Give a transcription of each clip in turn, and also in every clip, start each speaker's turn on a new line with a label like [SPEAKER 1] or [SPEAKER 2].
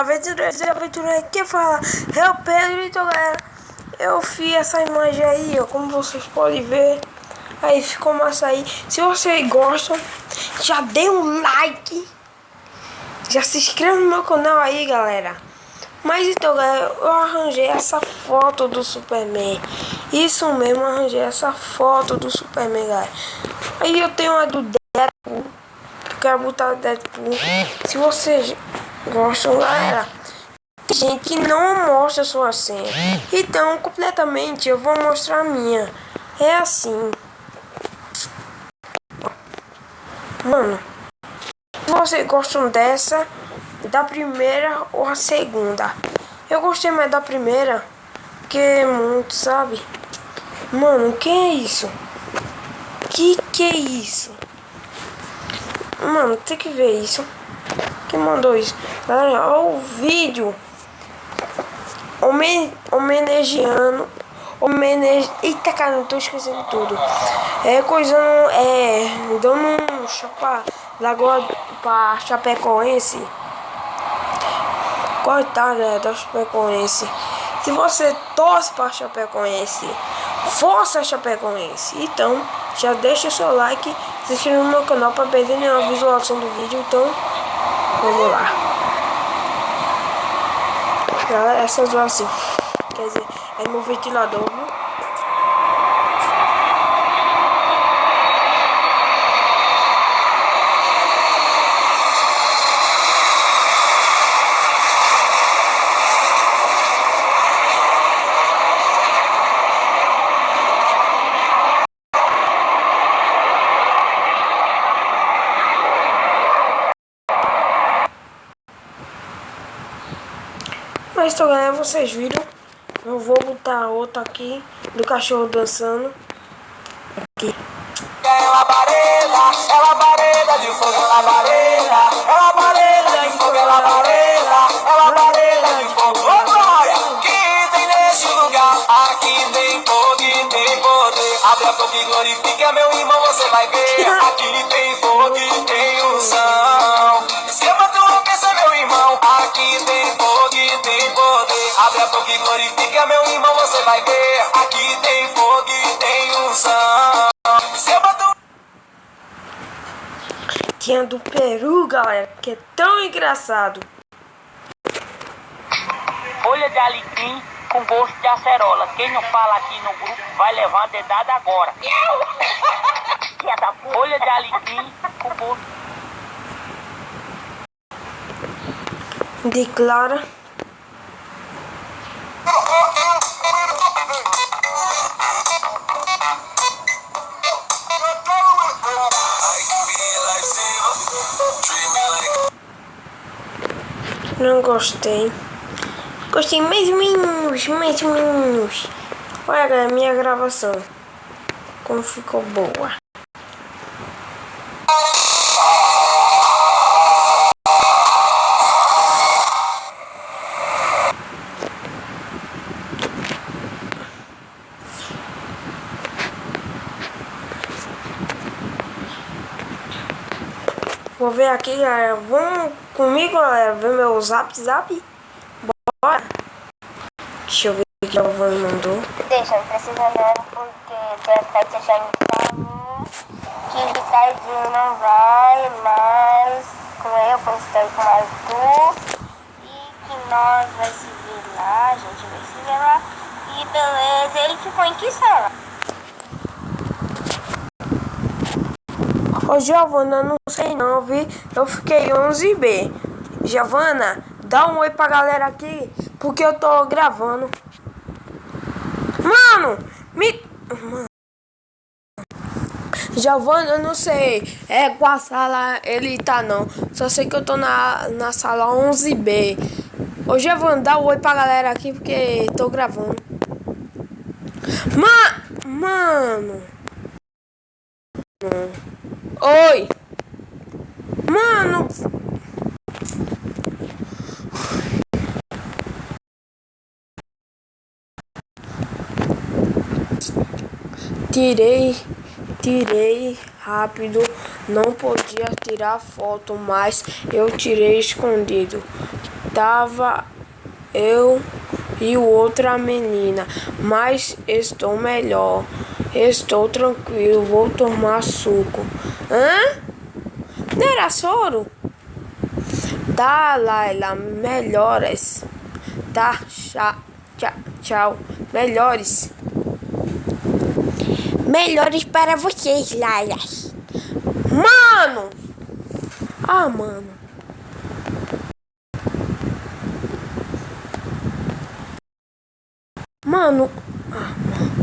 [SPEAKER 1] aventura que fala eu Pedro. Então galera, eu fiz essa imagem aí, ó, como vocês podem ver. Aí ficou massa aí. Se vocês gostam, já dê um like, já se inscreva no meu canal aí, galera. Mas então galera, eu arranjei essa foto do Superman. Isso mesmo, eu arranjei essa foto do Superman, galera. Aí eu tenho a do Deadpool, eu quero botar o Deadpool. Se vocês gostam, galera, tem gente que não mostra sua senha, então completamente eu vou mostrar a minha. É assim, mano. Se vocês gostam dessa, da primeira ou a segunda, eu gostei mais da primeira, que é muito, sabe? Mano, que é isso? Que é isso? Mano, tem que ver isso. Quem mandou isso? Galera, olha o vídeo homenageando. Eita, cara, não tô esquecendo tudo. Dando um chapa lagoa pra Chapecoense. Coitada da Chapecoense. Se você torce pra Chapecoense, força Chapecoense. Então, já deixa o seu like, se inscreva no meu canal pra perder nenhuma visualização do vídeo. Então, vamos lá. Essa zoa assim, quer dizer, é meu ventilador, viu? Mas então galera, vocês viram? Eu vou botar outro aqui do cachorro dançando. Aqui.
[SPEAKER 2] É labareda de fogo, é labareda de fogo, é labareda de fogo. Ô glória, que tem nesse lugar, aqui tem fogo e tem poder. Abre a boca e glorifica, meu irmão, você vai ver. Aqui tem fogo e tem unção. Esquema tua cabeça, meu irmão, aqui tem fogo e tem poder. Abre a boca e glorifica, meu irmão, você vai ver. Aqui tem fogo e tem unção. Esquema tua...
[SPEAKER 1] Tinha do Peru, galera, que é tão engraçado.
[SPEAKER 3] Folha de alecrim com gosto de acerola. Quem não fala aqui no grupo vai levar uma dedada agora. Folha de alecrim com gosto.
[SPEAKER 1] Declara. Não gostei. Gostei mais menos. Olha galera, minha gravação. Como ficou boa. Vou ver aqui, galera. Vamos comigo, galera, ver meu zap. Bora. Deixa eu ver o que o avô mandou.
[SPEAKER 4] Deixa, não precisa não, porque o prefeito já me falou que Ricardinho não vai mais com eu, com o Arthur, e que nós vai se ver lá, a gente vai se ver lá, e beleza, ele ficou em que sala?
[SPEAKER 1] Ô Giovana, não sei não, vi. Eu fiquei 11B. Giovana, dá um oi pra galera aqui, porque eu tô gravando. Mano, Giovana, eu não sei qual sala ele tá não. Só sei que eu tô na sala 11B. Ô Giovana, dá um oi pra galera aqui, porque tô gravando. Mano. Oi. Mano. Tirei rápido. Não podia tirar foto, mas eu tirei escondido. Tava eu e outra menina, mas estou melhor. Estou tranquilo, vou tomar suco. Hã? Não era soro? Tá, Laila, melhoras. Tá, tchau. Melhores. Melhores para vocês, Laila. Mano! Ah, mano. Mano. Ah, mano.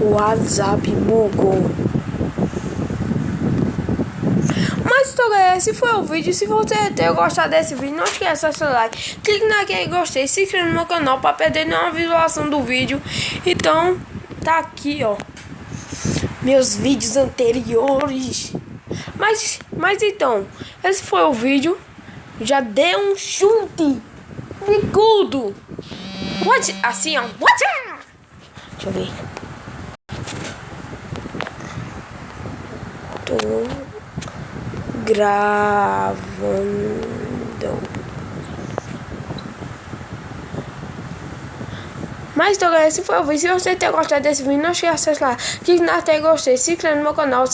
[SPEAKER 1] O WhatsApp bugou. Mas esse foi o vídeo. Se você ter gostado desse vídeo, não esqueça de deixar o like. Clique naquele gostei, se inscreva no meu canal para perder nenhuma visualização do vídeo. Então, tá aqui, ó, meus vídeos anteriores. Mas então, esse foi o vídeo. Já dei um chute bicudo. What? Assim, ó. What? Deixa eu ver. Tô gravando. Mas então, galera, esse foi o vídeo. Se você ter gostado desse vídeo, não esqueça de acessar, clique na tela gostei, se inscreva no meu canal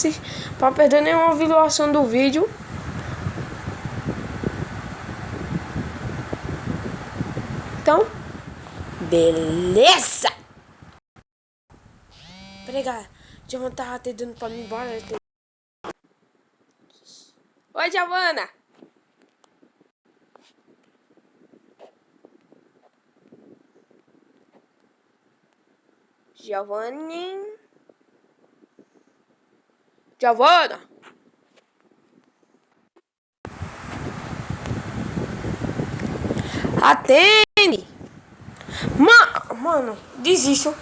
[SPEAKER 1] para perder nenhuma visualização do vídeo. Então, beleza! Peraí, galera, já tava te dando pra mim embora. Oi, Giovana! Giovana! Atende! Mano, desisto.